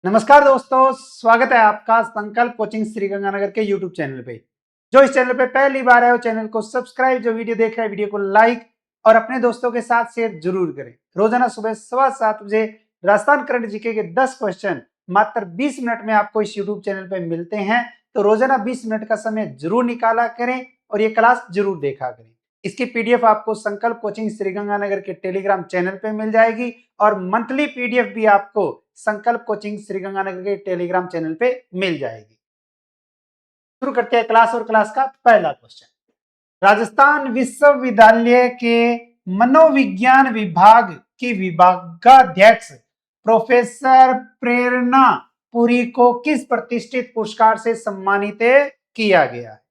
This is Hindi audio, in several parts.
नमस्कार दोस्तों, स्वागत है आपका संकल्प कोचिंग श्रीगंगानगर के यूट्यूब चैनल पे। जो इस चैनल पे पहली बार है वो चैनल को सब्सक्राइब, जो वीडियो देख रहे हैं वीडियो को लाइक और अपने दोस्तों के साथ शेयर जरूर करें। रोजाना सुबह 7:15 बजे राजस्थान करंट जीके के 10 क्वेश्चन मात्र 20 मिनट में आपको इस यूट्यूब चैनल पे मिलते हैं। तो रोजाना 20 मिनट का समय जरूर निकाला करें और ये क्लास जरूर देखा करें। इसकी पीडीएफ आपको संकल्प कोचिंग श्रीगंगानगर के टेलीग्राम चैनल पे मिल जाएगी और मंथली पीडीएफ भी आपको संकल्प कोचिंग श्रीगंगानगर के टेलीग्राम चैनल पे मिल जाएगी। शुरू करते हैं क्लास और क्लास का पहला क्वेश्चन। राजस्थान विश्वविद्यालय के मनोविज्ञान विभाग की विभागाध्यक्ष प्रोफेसर प्रेरणा पुरी को किस प्रतिष्ठित पुरस्कार से सम्मानित किया गया है?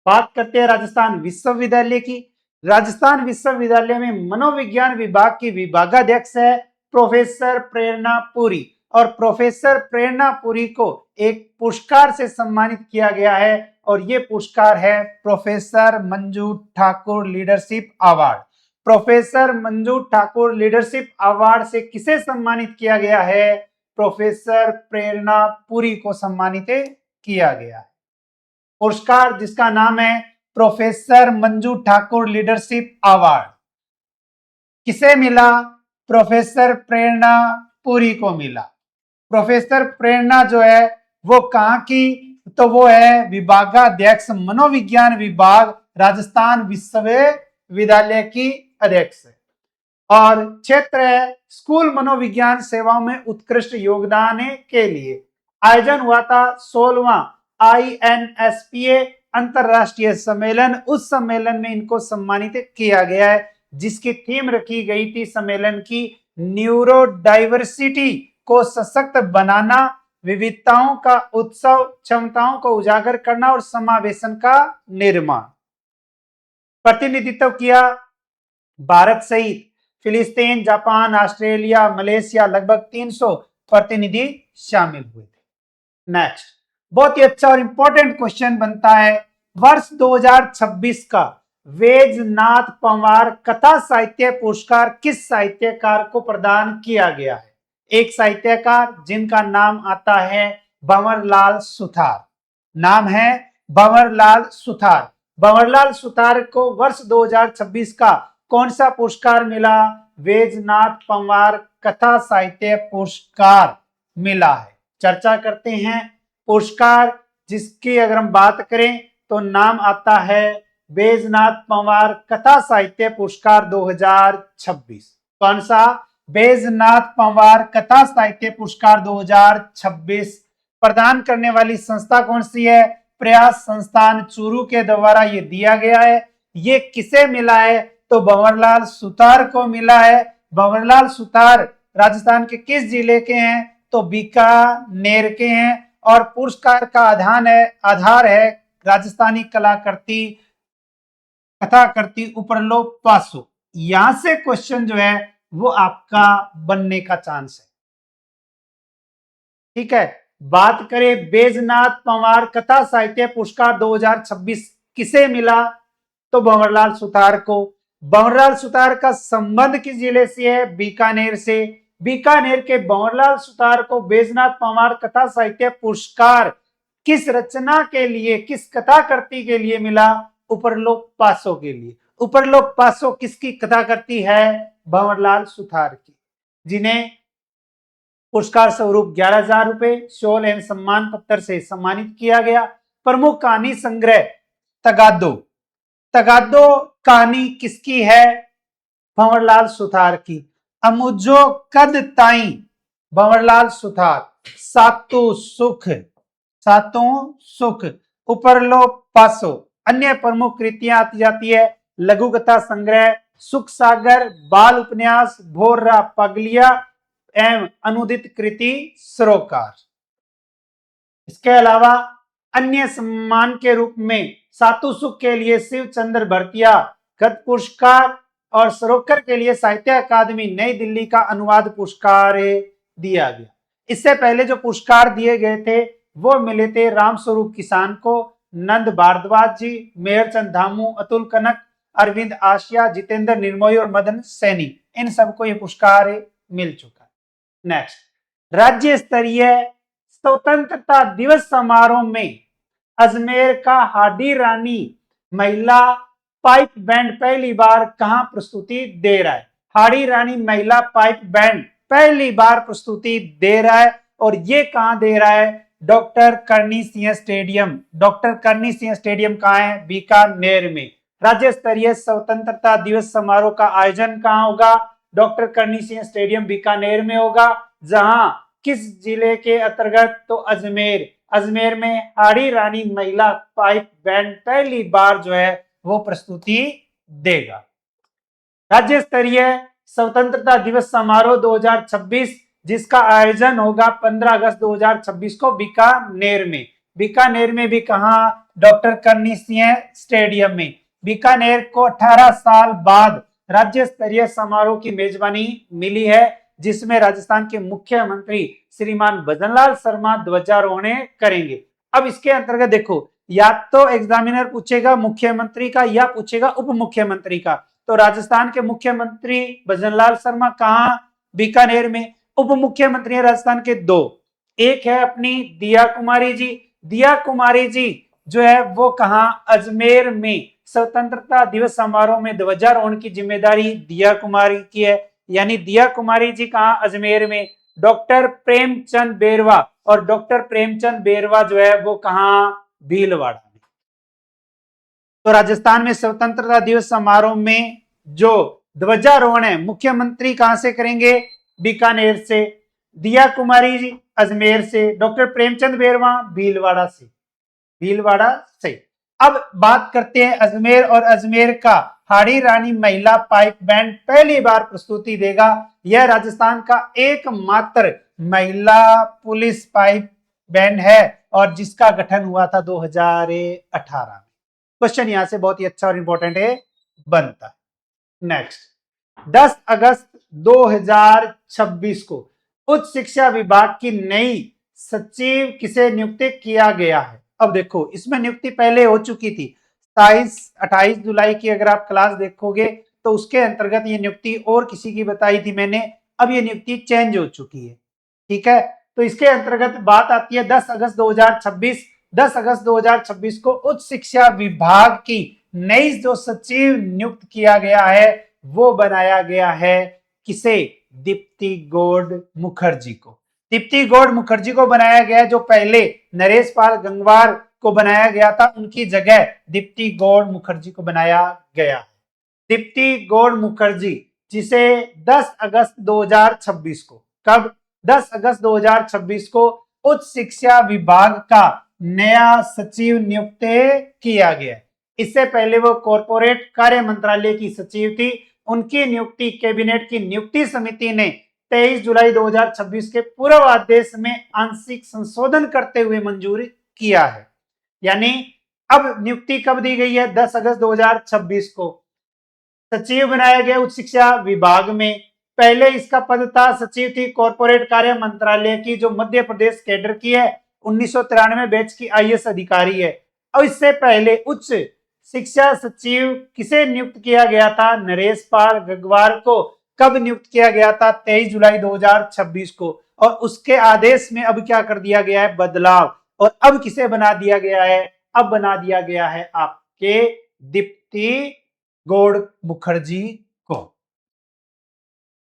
बात करते हैं राजस्थान विश्वविद्यालय की। राजस्थान विश्वविद्यालय में मनोविज्ञान विभाग की विभागाध्यक्ष है प्रोफेसर प्रेरणा पुरी और प्रोफेसर प्रेरणा पुरी को एक पुरस्कार से सम्मानित किया गया है और ये पुरस्कार है professor Manju Thakur leadership award. Professor Manju Thakur leadership award से किसे सम्मानित किया गया है? प्रोफेसर प्रेरणा पुरी को सम्मानित किया गया है। पुरस्कार जिसका नाम है professor Manju Thakur leadership award किसे मिला? प्रोफेसर प्रेरणा पुरी को मिला। प्रोफेसर प्रेरणा जो है वो कहां की? तो वो है विभागाध्यक्ष मनोविज्ञान विभाग राजस्थान विश्वविद्यालय की अध्यक्ष है और क्षेत्र है स्कूल मनोविज्ञान सेवाओं में उत्कृष्ट योगदान के लिए। आयोजन हुआ था 16वां INSPA अंतरराष्ट्रीय सम्मेलन। उस सम्मेलन में इनको सम्मानित किया गया है जिसकी थीम रखी गई थी सम्मेलन की न्यूरो डाइवर्सिटी को सशक्त बनाना, विविधताओं का उत्सव, क्षमताओं को उजागर करना और समावेशन का निर्माण। प्रतिनिधित्व किया भारत सहित फिलिस्तीन, जापान, ऑस्ट्रेलिया, मलेशिया, लगभग 300 प्रतिनिधि शामिल हुए थे। नेक्स्ट, बहुत ही अच्छा और इंपॉर्टेंट क्वेश्चन बनता है। वर्ष 2026 का वेजनाथ पंवार कथा साहित्य पुरस्कार किस साहित्यकार को प्रदान किया गया है? एक साहित्यकार जिनका नाम आता है भंवरलाल सुतार। नाम है भंवरलाल सुतार। भंवरलाल सुतार को वर्ष 2026 का कौन सा पुरस्कार मिला? वेजनाथ पंवार कथा साहित्य पुरस्कार मिला है। चर्चा करते हैं पुरस्कार जिसकी अगर हम बात करें तो नाम आता है वेजनाथ पंवार कथा साहित्य पुरस्कार 2026। कौन सा? वेजनाथ पंवार कथा साहित्य पुरस्कार 2026 प्रदान करने वाली संस्था कौन सी है? प्रयास संस्थान चूरू के द्वारा ये दिया गया है। ये किसे मिला है? तो भंवरलाल सुतार को मिला है। भंवरलाल सुतार राजस्थान के किस जिले के हैं? तो बीकानेर के हैं और पुरस्कार का आधार है राजस्थानी कथाकृति उपरलोक पासो। यहां से क्वेश्चन जो है वो आपका बनने का चांस है। ठीक है, बात करें बैजनाथ पंवार कथा साहित्य पुरस्कार 2026 किसे मिला? तो भंवरलाल सुतार को। भंवरलाल सुतार का संबंध किस जिले से है? बीकानेर से। बीकानेर के भंवरलाल सुतार को बैजनाथ पंवार कथा साहित्य पुरस्कार किस रचना के लिए, किस कथाकृति के लिए मिला? उपरलोक पासो के लिए। उपरलोक पासो किसकी कथाकृति है? भंवरलाल सुतार की, जिन्हें पुरस्कार स्वरूप 11,000 रुपए, शॉल एवं सम्मान पत्र से सम्मानित किया गया। प्रमुख कहानी संग्रह तगादो। तगादो कहानी किसकी है? भंवरलाल सुतार की। अमुजो कद ताई भंवरलाल सुतार। सातों सुख उपरलोक पासो। अन्य प्रमुख कृतियां आती जाती है लघु कथा संग्रह सुख सागर, बाल उपन्यास भोर्रा पगलिया एवं अनुदित कृति सरोकार। इसके अलावा अन्य सम्मान के रूप में सातु सुख के लिए शिव चंद्र भरतिया गद पुरस्कार और सरोकर के लिए साहित्य अकादमी नई दिल्ली का अनुवाद पुरस्कार दिया गया। इससे पहले जो पुरस्कार दिए गए थे वो मिले थे रामस्वरूप किसान को, नंद भारद्वाज जी, मेहरचंद धामू, अतुल कनक, अरविंद आशिया, जितेंद्र निर्मोही और मदन सैनी। इन सबको ये पुरस्कार मिल चुका है। नेक्स्ट, राज्य स्तरीय स्वतंत्रता दिवस समारोह में अजमेर का हाडी रानी महिला पाइप बैंड पहली बार कहां प्रस्तुति दे रहा है? हाडी रानी महिला पाइप बैंड पहली बार प्रस्तुति दे रहा है और ये कहां दे रहा है? Doctor Karni Singh stadium. Doctor Karni Singh stadium कहां है? बीकानेर में। राज्य स्तरीय स्वतंत्रता दिवस समारोह का आयोजन कहां होगा? डॉक्टर करणी सिंह स्टेडियम बीकानेर में होगा। जहां किस जिले के अंतर्गत? तो अजमेर। अजमेर में हाड़ी रानी महिला पाइप बैंड पहली बार जो है वो प्रस्तुति देगा। राज्य स्तरीय स्वतंत्रता दिवस समारोह 2026 जिसका आयोजन होगा 15 अगस्त 2026 को बीकानेर में। बीकानेर में भी कहा? डॉक्टर करणी सिंह स्टेडियम में। बीकानेर को 18 साल बाद राज्य स्तरीय समारोह की मेजबानी मिली है जिसमें राजस्थान के मुख्यमंत्री श्रीमान भजनलाल शर्मा ध्वजारोहण करेंगे। अब इसके अंतर्गत देखो, या तो एग्जामिनर पूछेगा मुख्यमंत्री का या पूछेगा उप मुख्यमंत्री का। तो राजस्थान के मुख्यमंत्री भजनलाल शर्मा कहां? बीकानेर में। उप मुख्यमंत्री राजस्थान के दो, एक है अपनी दिया कुमारी जी। दिया कुमारी जी जो है वो कहां? अजमेर में। स्वतंत्रता दिवस समारोह में ध्वजारोहण की जिम्मेदारी दिया कुमारी की है, यानी दिया कुमारी जी कहां? अजमेर में। डॉक्टर प्रेमचंद बेरवा, और डॉक्टर प्रेमचंद बेरवा जो है वो कहां? भीलवाड़ा में। तो राजस्थान में स्वतंत्रता दिवस समारोह में जो ध्वजारोहण है मुख्यमंत्री कहां से करेंगे? बीकानेर से। दिया कुमारी जी अजमेर से। डॉक्टर प्रेमचंद बेरवा भीलवाड़ा से। भीलवाड़ा से। अब बात करते हैं अजमेर, और अजमेर का हाड़ी रानी महिला पाइप बैंड पहली बार प्रस्तुति देगा। यह राजस्थान का एकमात्र महिला पुलिस पाइप बैंड है और जिसका गठन हुआ था 2018 में। क्वेश्चन यहां से बहुत ही अच्छा और इंपॉर्टेंट है बनता है। नेक्स्ट, 10 अगस्त 2026 को उच्च शिक्षा विभाग की नई सचिव किसे नियुक्त किया गया है? अब देखो, इसमें नियुक्ति पहले हो चुकी थी 27-28 जुलाई की। अगर आप क्लास देखोगे तो उसके अंतर्गत ये नियुक्ति और किसी की बताई थी मैंने। अब ये नियुक्ति चेंज हो चुकी है, ठीक है। तो इसके अंतर्गत बात आती है 10 अगस्त 2026। 10 अगस्त 2026 को उच्च शिक्षा विभाग की नई जो सचिव नियुक्त किया गया है वो बनाया गया है किसे? दीप्ति गौड़ मुखर्जी को। दीप्ति गौड़ मुखर्जी को बनाया गया है। जो पहले नरेश पाल गंगवार को बनाया गया था उनकी जगह दीप्ति गौड़ मुखर्जी को बनाया गया। दीप्ति गौड़ मुखर्जी जिसे 10 अगस्त 2026 को, कब? 10 अगस्त 2026 को उच्च शिक्षा विभाग का नया सचिव नियुक्त किया गया। इससे पहले वो कॉर्पोरेट कार्य मंत्रालय की सचिव थी। उनकी नियुक्ति कैबिनेट की नियुक्ति समिति ने 23 जुलाई 2026 के पूर्व आदेश में आंशिक संशोधन करते हुए मंजूर किया है। यानी अब नियुक्ति कब दी गई है? 10 अगस्त 2026 को सचिव बनाया गया उच्च शिक्षा विभाग में। पहले इसका पद था, सचिव थी कॉर्पोरेट कार्य मंत्रालय की, जो मध्य प्रदेश कैडर की है, 1993 बैच की आईएएस अधिकारी है। और इससे पहले उच्च शिक्षा सचिव किसे नियुक्त किया गया था? नरेश पाल गंगवार को। कब नियुक्त किया गया था? 23 जुलाई 2026 को। और उसके आदेश में अब क्या कर दिया गया है? बदलाव। और अब किसे बना दिया गया है? अब बना दिया गया है आपके दीप्ति गौड़ मुखर्जी को।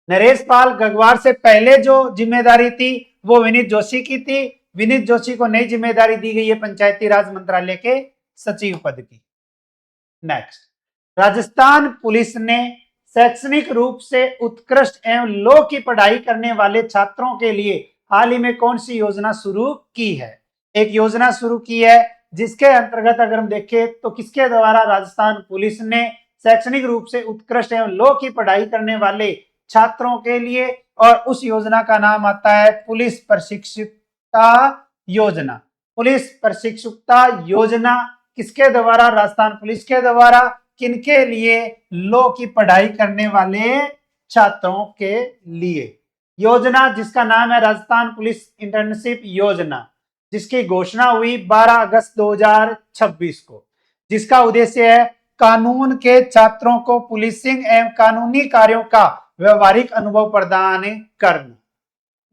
नरेश पाल गंगवार से पहले जो जिम्मेदारी थी वो विनीत जोशी की थी। विनीत जोशी को नई जिम्मेदारी दी गई है पंचायती राज मंत्रालय के सचिव पद की। नेक्स्ट, राजस्थान पुलिस ने शैक्षणिक रूप से उत्कृष्ट एवं लॉ की पढ़ाई करने वाले छात्रों के लिए हाल ही में कौन सी योजना शुरू की है? एक योजना शुरू की है जिसके अंतर्गत अगर हम देखें तो किसके द्वारा राजस्थान पुलिस ने शैक्षणिक रूप से उत्कृष्ट एवं लॉ की पढ़ाई करने वाले छात्रों के लिए, और उस योजना का नाम आता है पुलिस प्रशिक्षुता योजना। पुलिस प्रशिक्षुता योजना किसके द्वारा? राजस्थान पुलिस के द्वारा। किनके लिए? लॉ की पढ़ाई करने वाले छात्रों के लिए। योजना जिसका नाम है राजस्थान पुलिस इंटर्नशिप योजना, जिसकी घोषणा हुई 12 अगस्त 2026 को, जिसका उद्देश्य है कानून के छात्रों को पुलिसिंग एवं कानूनी कार्यों का व्यवहारिक अनुभव प्रदान करना।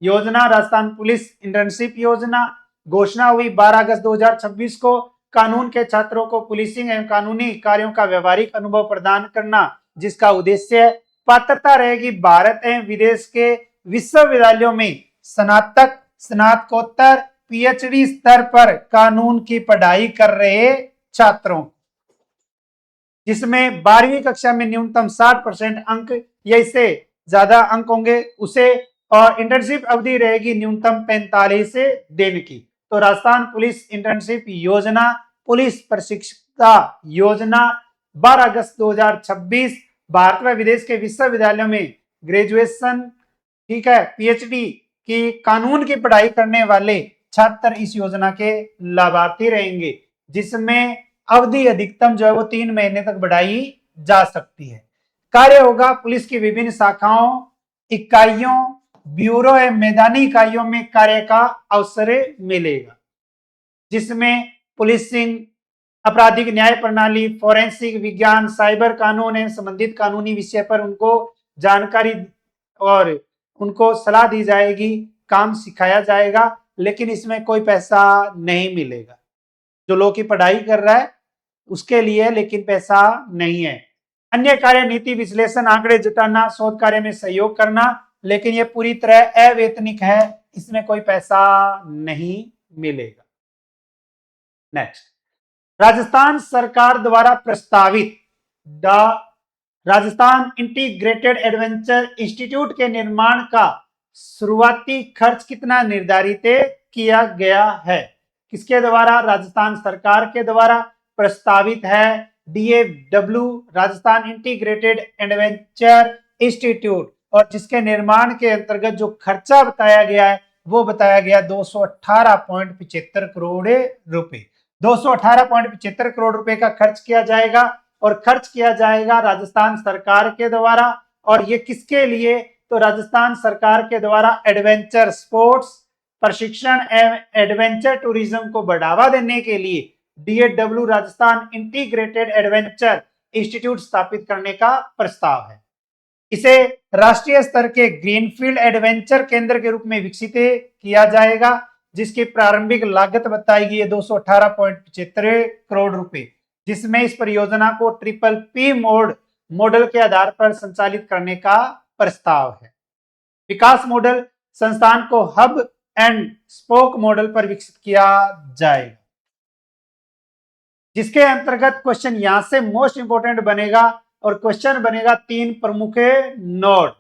योजना राजस्थान पुलिस इंटर्नशिप योजना घोषणा हुई 12 अगस्त 2026 को। कानून के छात्रों को पुलिसिंग एवं कानूनी कार्यों का व्यवहारिक अनुभव प्रदान करना, जिसका उद्देश्य पात्रता रहेगी भारत एवं विदेश के विश्वविद्यालयों में स्नातक, स्नातकोत्तर, पीएचडी स्तर पर कानून की पढ़ाई कर रहे छात्रों, जिसमें 12वीं कक्षा में न्यूनतम 60% अंक या इससे ज्यादा अंक होंगे उसे, और इंटर्नशिप अवधि रहेगी न्यूनतम 45 दिन की। तो राजस्थान पुलिस इंटर्नशिप योजना, पुलिस प्रशिक्षिता योजना 12 अगस्त 2026 भारत व विदेश के विश्वविद्यालयों में ग्रेजुएशन, ठीक है, पीएचडी की कानून की पढ़ाई करने वाले छात्र इस योजना के लाभार्थी रहेंगे, जिसमें अवधि अधिकतम जो है वो 3 महीने तक बढ़ाई जा सकती है। कार्य होगा पुलिस की विभिन्न शाखाओं, इकाइयों, ब्यूरो एवं मैदानी इकाइयों में कार्य का अवसर मिलेगा, जिसमें पुलिसिंग, आपराधिक न्याय प्रणाली, फोरेंसिक विज्ञान, साइबर कानून एवं संबंधित कानूनी विषय पर उनको जानकारी और उनको सलाह दी जाएगी, काम सिखाया जाएगा, लेकिन इसमें कोई पैसा नहीं मिलेगा। जो लोग की पढ़ाई कर रहा है उसके लिए, लेकिन पैसा नहीं है। अन्य कार्य नीति विश्लेषण, आंकड़े जुटाना, शोध कार्य में सहयोग करना, लेकिन यह पूरी तरह अवैतनिक है, इसमें कोई पैसा नहीं मिलेगा। नेक्स्ट, राजस्थान सरकार द्वारा प्रस्तावित राजस्थान इंटीग्रेटेड एडवेंचर इंस्टीट्यूट के निर्माण का शुरुआती खर्च कितना निर्धारित किया गया है? किसके द्वारा? राजस्थान सरकार के द्वारा प्रस्तावित है DAW Rajasthan integrated adventure institute, और जिसके निर्माण के अंतर्गत जो खर्चा बताया गया है वो बताया गया 218.75 करोड़ रुपए। 218.75 करोड़ रुपए का खर्च किया जाएगा, और खर्च किया जाएगा राजस्थान सरकार के द्वारा। और ये किसके लिए? तो राजस्थान सरकार के द्वारा एडवेंचर स्पोर्ट्स, प्रशिक्षण एवं एडवेंचर टूरिज्म को बढ़ावा देने के लिए DAW Rajasthan integrated adventure institute स्थापित करने का प्रस्ताव है। इसे राष्ट्रीय स्तर के ग्रीनफील्ड एडवेंचर केंद्र के रूप में विकसित किया जाएगा, जिसकी प्रारंभिक लागत बताई गई है 218.75 करोड़ रुपए, जिसमें इस परियोजना को PPP मॉडल के आधार पर संचालित करने का प्रस्ताव है। विकास मॉडल संस्थान को हब एंड स्पोक मॉडल पर विकसित किया जाएगा, जिसके अंतर्गत क्वेश्चन यहां से मोस्ट इंपोर्टेंट बनेगा, और क्वेश्चन बनेगा 3 प्रमुख नोड।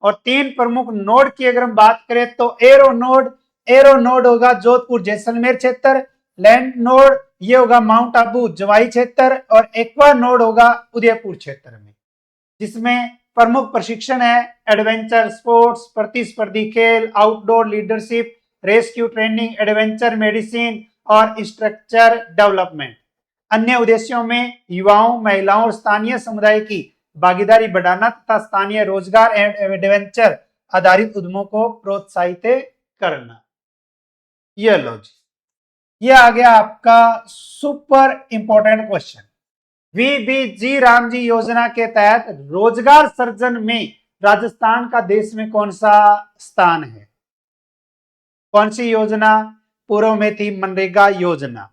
और 3 प्रमुख नोड की अगर हम बात करें तो एरो नोड होगा जोधपुर जैसलमेर क्षेत्र, लैंड नोड ये होगा माउंट आबू जवाई क्षेत्र, और एक्वा नोड होगा उदयपुर क्षेत्र में, जिसमें प्रमुख प्रशिक्षण है एडवेंचर स्पोर्ट्स, प्रतिस्पर्धी खेल, outdoor leadership, rescue training, adventure medicine और स्ट्रक्चर डेवलपमेंट। अन्य उद्देश्यों में युवाओं, महिलाओं और स्थानीय समुदाय की भागीदारी बढ़ाना तथा स्थानीय रोजगार एवं एडवेंचर आधारित उद्यमों को प्रोत्साहित करना। ये लो जी, ये आ गया आपका super important question. VBG Ramji योजना के तहत रोजगार सृजन में राजस्थान का देश में कौन सा स्थान है? कौन सी योजना? पूर्व में थी मनरेगा योजना,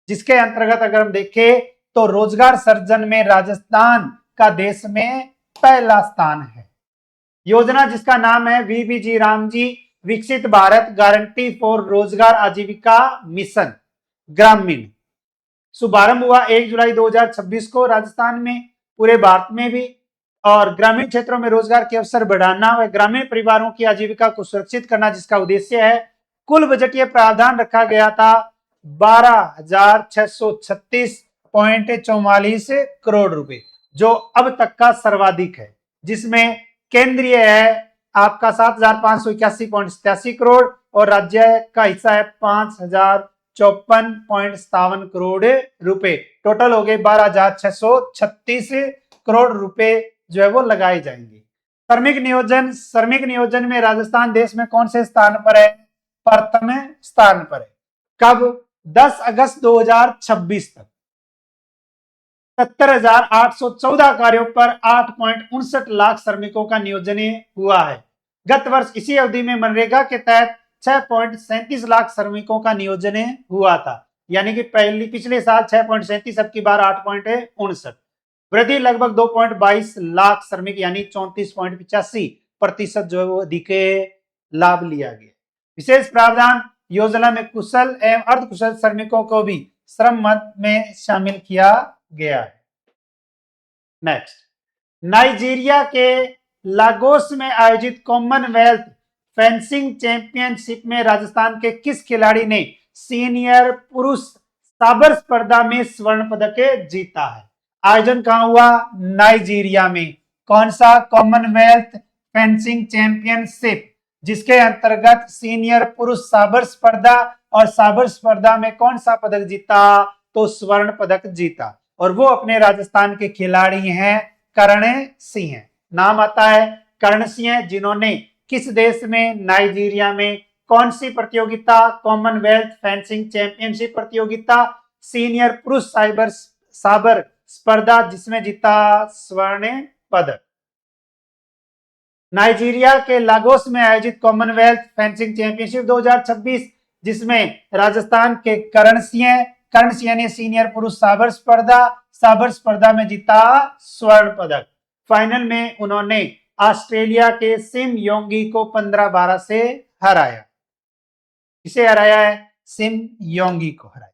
जिसके अंतर्गत अगर हम देखें तो रोजगार सृजन में राजस्थान का देश में पहला स्थान है। योजना जिसका नाम है VBG रामजी विकसित भारत गारंटी फॉर रोजगार आजीविका मिशन ग्रामीण, शुभारंभ हुआ 1 जुलाई 2026 को राजस्थान में, पूरे भारत में भी, और ग्रामीण क्षेत्रों में रोजगार के अवसर बढ़ाना व ग्रामीण परिवारों की आजीविका को सुरक्षित करना, जिसका उद्देश्य है। कुल बजटीय प्रावधान रखा गया था 12,636.44 करोड़ रुपए, जो अब तक का सर्वाधिक है, जिसमें केंद्रीय है आपका 7,581.87 करोड़ और राज्य का हिस्सा है 5,054.57 करोड़ रुपए। टोटल हो गए 12,636 करोड़ रुपए जो है वो लगाए जाएंगे। श्रमिक नियोजन में राजस्थान देश में कौन से स्थान पर है? प्रथम स्थान पर है। कब? 10 अगस्त 2026 तक 70,814 कार्यों पर 8.59 लाख श्रमिकों का नियोजन हुआ है। गत वर्ष इसी अवधि में मनरेगा के तहत 6.37 लाख श्रमिकों का नियोजन हुआ था, यानी कि पिछले साल 6.37, अब की बार 8.59। वृद्धि लगभग 2.22 लाख श्रमिक यानी 34.85% जो अधिके लाभ लिया गया। विशेष प्रावधान योजना में कुशल एवं अर्धकुशल श्रमिकों को भी श्रम मद में शामिल किया गया है। नेक्स्ट, नाइजीरिया के लागोस में आयोजित कॉमनवेल्थ फेंसिंग चैंपियनशिप में राजस्थान के किस खिलाड़ी ने सीनियर पुरुष साबर स्पर्धा में स्वर्ण पदक जीता है? आयोजन कहां हुआ? नाइजीरिया में। कौन सा? कॉमनवेल्थ फेंसिंग चैंपियनशिप, जिसके अंतर्गत सीनियर पुरुष साबर स्पर्धा, और साबर स्पर्धा में कौन सा पदक जीता? तो स्वर्ण पदक जीता। और वो अपने राजस्थान के खिलाड़ी हैं कर्ण सिंह। नाम आता है कर्ण सिंह, जिन्होंने किस देश में? नाइजीरिया में। कौन सी प्रतियोगिता? कॉमनवेल्थ फेंसिंग चैंपियनशिप प्रतियोगिता, सीनियर पुरुष साबर स्पर्धा, जिसमें जीता स्वर्ण पदक। नाइजीरिया के लागोस में आयोजित कॉमनवेल्थ फेंसिंग चैंपियनशिप 2026, जिसमें राजस्थान के कर्ण सिंह ने सीनियर पुरुष साबर स्पर्धा में जीता स्वर्ण पदक। फाइनल में उन्होंने ऑस्ट्रेलिया के सिम योंगी को 15-12 से हराया। किसे हराया है? सिम योंगी को हराया।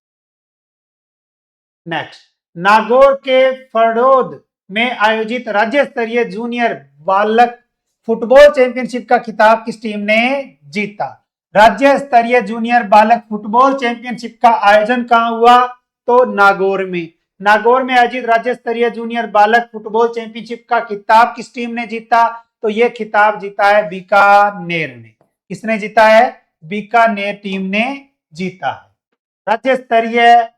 नेक्स्ट, नागौर के फरडोद में आयोजित राज्य स्तरीय जूनियर बालक फुटबॉल चैंपियनशिप का खिताब किस टीम ने जीता? राज्य स्तरीय जूनियर बालक फुटबॉल चैंपियनशिप का आयोजन कहां हुआ? तो नागौर में। नागौर में आयोजित राज्य स्तरीय जूनियर बालक फुटबॉल चैंपियनशिप का खिताब किस टीम ने जीता? तो यह खिताब जीता है बीकानेर ने। किसने जीता है? बीकानेर टीम ने जीता है राज्य स्तरीय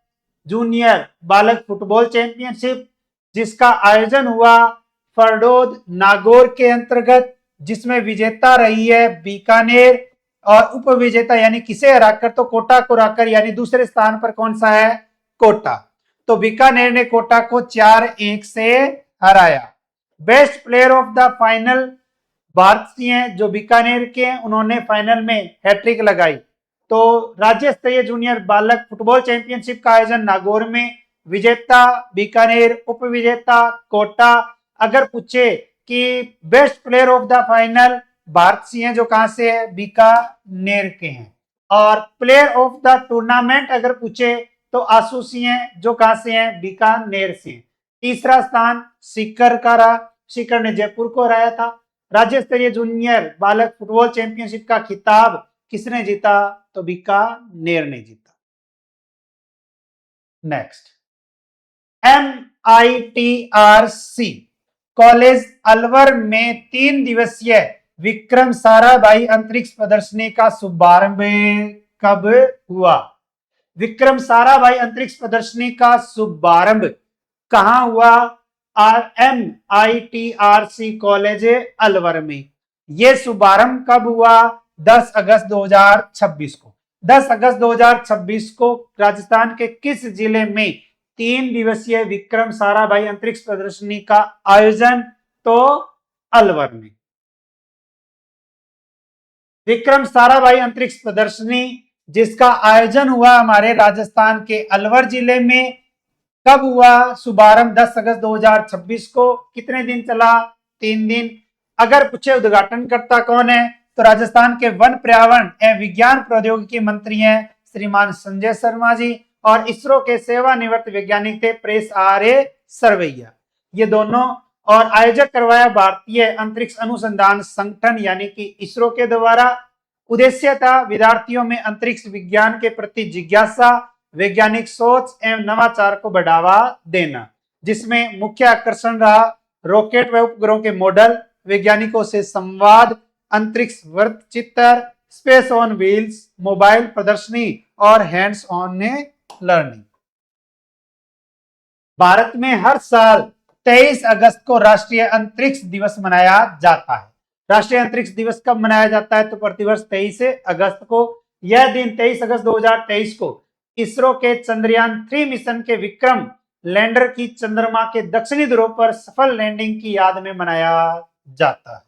जूनियर बालक फुटबॉल चैंपियनशिप, जिसका आयोजन हुआ फरडोद नागौर के अंतर्गत, जिसमें विजेता रही है बीकानेर, और उपविजेता यानी किसे हराकर? तो कोटा को हराकर, यानी दूसरे स्थान पर कौन सा है? कोटा। तो बीकानेर ने कोटा को 4-1 से हराया। Best player of the final Bharat Singh, जो बीकानेर के, उन्होंने फाइनल में हैट्रिक लगाई। तो राज्य स्तरीय जूनियर बालक फुटबॉल चैंपियनशिप का आयोजन नागौर में, विजेता बीकानेर, उपविजेता कोटा। अगर पूछे कि best player of the final, Bharat Singh जो कहां से है? बीकानेर के हैं। और प्लेयर ऑफ द टूर्नामेंट अगर पूछे तो आशु सिंह जो कहां से हैं? बीकानेर से। तीसरा स्थान सीकर का रहा, सीकर ने जयपुर को हराया था। राज्य स्तरीय जूनियर बालक फुटबॉल चैंपियनशिप का खिताब किसने जीता? तो बीकानेर ने जीता। नेक्स्ट, MITRC कॉलेज अलवर में 3 दिवसीय विक्रम साराभाई अंतरिक्ष प्रदर्शनी का शुभारंभ कब हुआ? विक्रम साराभाई अंतरिक्ष प्रदर्शनी का शुभारंभ कहां हुआ? MITRC कॉलेज अलवर में। यह शुभारंभ कब हुआ? 10 अगस्त 2026 को। 10 अगस्त 2026 को राजस्थान के किस जिले में 3 दिवसीय विक्रम साराभाई अंतरिक्ष प्रदर्शनी का आयोजन? तो अलवर में। विक्रम साराभाई अंतरिक्ष प्रदर्शनी जिसका आयोजन हुआ हमारे राजस्थान के अलवर जिले में, कब हुआ? शुभारंभ 10 अगस्त 2026 को। कितने दिन चला? 3 दिन। अगर पूछे उद्घाटनकर्ता कौन है? तो राजस्थान के वन पर्यावरण एवं विज्ञान प्रौद्योगिकी मंत्री हैं श्रीमान संजय शर्मा जी, और इसरो के सेवानिवृत्त वैज्ञानिक थे प्रेस आर्य सरवैया, ये दोनों। और आयोजक करवाया भारतीय अंतरिक्ष अनुसंधान संगठन यानी कि इसरो के द्वारा। उद्देश्य था विद्यार्थियों में अंतरिक्ष विज्ञान के प्रति जिज्ञासा, वैज्ञानिक सोच एवं नवाचार को बढ़ावा देना, जिसमें मुख्य आकर्षण रहा रॉकेट व उपग्रहों के मॉडल, वैज्ञानिकों से संवाद, अंतरिक्ष वृत्त चित्र, स्पेस ऑन व्हील्स, मोबाइल प्रदर्शनी और हैंड्स ऑन लर्निंग। भारत में हर साल 23 अगस्त को राष्ट्रीय अंतरिक्ष दिवस मनाया जाता है। राष्ट्रीय अंतरिक्ष दिवस कब मनाया जाता है? तो प्रतिवर्ष 23 अगस्त को। यह दिन 23 अगस्त 2023 को इसरो के चंद्रयान 3 मिशन के विक्रम लैंडर की चंद्रमा के दक्षिणी ध्रुव पर सफल लैंडिंग की याद में मनाया जाता है।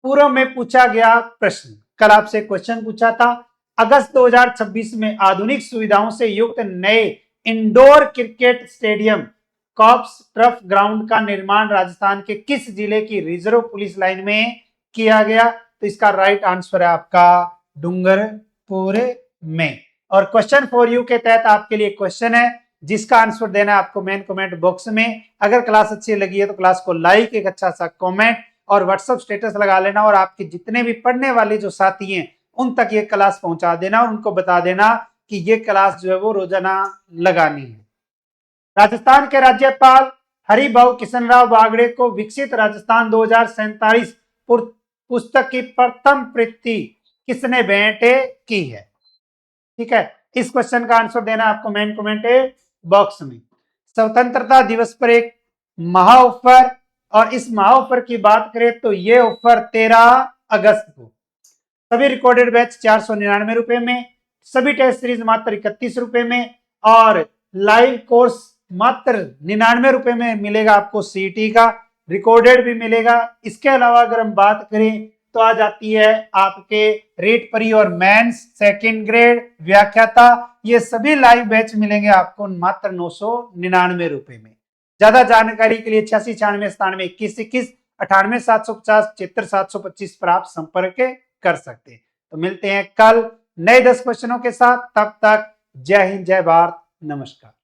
पूर्व में पूछा गया प्रश्न, कल आपसे क्वेश्चन पूछा था, अगस्त 2026 में आधुनिक सुविधाओं से युक्त नए इंडोर क्रिकेट स्टेडियम कॉप्स टर्फ ग्राउंड का निर्माण राजस्थान के किस जिले की रिजर्व पुलिस लाइन में किया गया? तो इसका राइट आंसर है आपका डूंगरपुर में। और क्वेश्चन फॉर यू के तहत आपके लिए क्वेश्चन है जिसका आंसर देना है आपको मेन कमेंट बॉक्स में। अगर क्लास अच्छी लगी है तो क्लास को लाइक, एक अच्छा सा कमेंट और व्हाट्सएप स्टेटस लगा लेना, और आपके जितने भी पढ़ने वाले जो साथी हैं उन तक ये क्लास पहुंचा देना और उनको बता देना कि ये क्लास जो है वो रोजाना लगानी है। राजस्थान के राज्यपाल हरिभाऊ किशनराव बागड़े को विकसित राजस्थान 2047 पुस्तक की प्रथम प्रति किसने भेंट की है? ठीक है, इस क्वेश्चन का आंसर देना आपको मेन कमेंट बॉक्स में। स्वतंत्रता दिवस पर एक महा ऑफर, और इस महा ऑफर की बात करें तो ये ऑफर 13 अगस्त को सभी रिकॉर्डेड बैच 499 रुपए में, सभी टेस्ट सीरीज मात्र 31 रुपए में, और लाइव कोर्स मात्र 99 रुपए में मिलेगा आपको। सीईटी का रिकॉर्डेड भी मिलेगा। इसके अलावा अगर हम बात करें तो आ जाती है आपके रेट परी और मेंस सेकंड ग्रेड व्याख्याता, ये सभी लाइव बैच मिलेंगे आपको मात्र 999 रुपए में। ज्यादा जानकारी के लिए 8696972121 98 750 75 725 पर आप संपर्क कर सकते हैं। तो मिलते हैं कल नए 10 क्वेश्चनों के साथ, तब तक जय हिंद, जय भारत, नमस्कार।